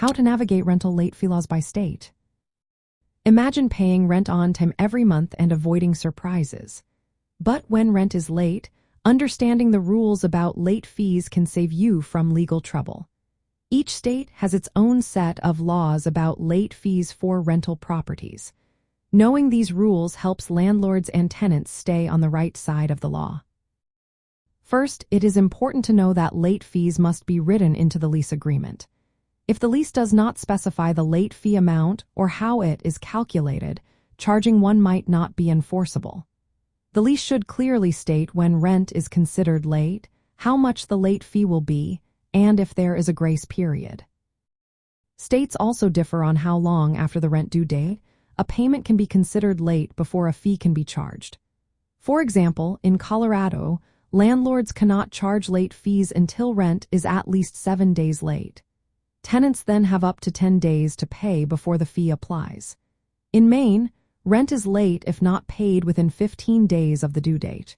How to navigate rental late fee laws by state. Imagine paying rent on time every month and avoiding surprises. But when rent is late, understanding the rules about late fees can save you from legal trouble. Each state has its own set of laws about late fees for rental properties. Knowing these rules helps landlords and tenants stay on the right side of the law. First, it is important to know that late fees must be written into the lease agreement. If the lease does not specify the late fee amount or how it is calculated, charging one might not be enforceable. The lease should clearly state when rent is considered late, how much the late fee will be, and if there is a grace period. States also differ on how long after the rent due date a payment can be considered late before a fee can be charged. For example, in Colorado, landlords cannot charge late fees until rent is at least 7 days late. Tenants then have up to 10 days to pay before the fee applies. In Maine, rent is late if not paid within 15 days of the due date.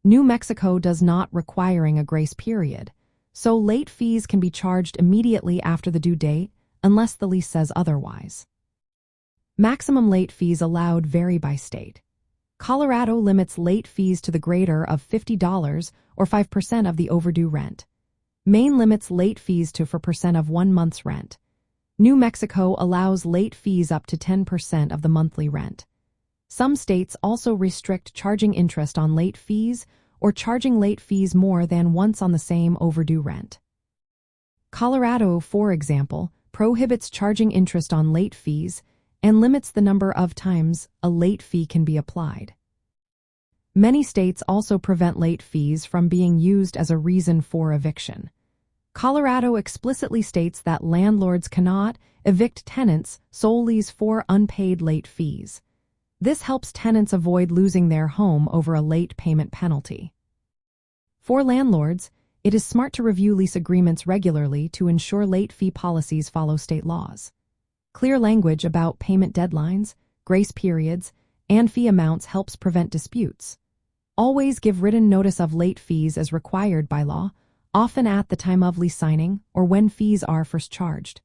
New Mexico does not requiring a grace period, so late fees can be charged immediately after the due date unless the lease says otherwise. Maximum late fees allowed vary by state. Colorado limits late fees to the greater of $50 or 5% of the overdue rent. Maine limits late fees to 4% of 1 month's rent. New Mexico allows late fees up to 10% of the monthly rent. Some states also restrict charging interest on late fees or charging late fees more than once on the same overdue rent. Colorado, for example, prohibits charging interest on late fees and limits the number of times a late fee can be applied. Many states also prevent late fees from being used as a reason for eviction. Colorado explicitly states that landlords cannot evict tenants solely for unpaid late fees. This helps tenants avoid losing their home over a late payment penalty. For landlords, it is smart to review lease agreements regularly to ensure late fee policies follow state laws. Clear language about payment deadlines, grace periods, and fee amounts helps prevent disputes. Always give written notice of late fees as required by law, often at the time of lease signing or when fees are first charged.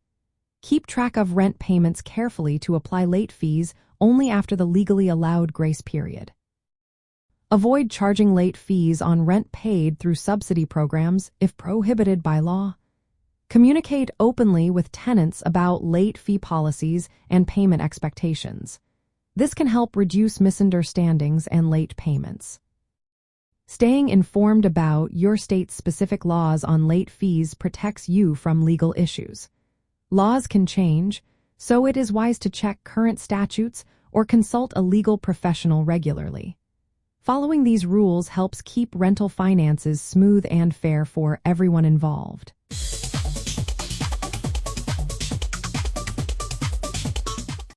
Keep track of rent payments carefully to apply late fees only after the legally allowed grace period. Avoid charging late fees on rent paid through subsidy programs if prohibited by law. Communicate openly with tenants about late fee policies and payment expectations. This can help reduce misunderstandings and late payments. Staying informed about your state's specific laws on late fees protects you from legal issues. Laws can change, so it is wise to check current statutes or consult a legal professional regularly. Following these rules helps keep rental finances smooth and fair for everyone involved.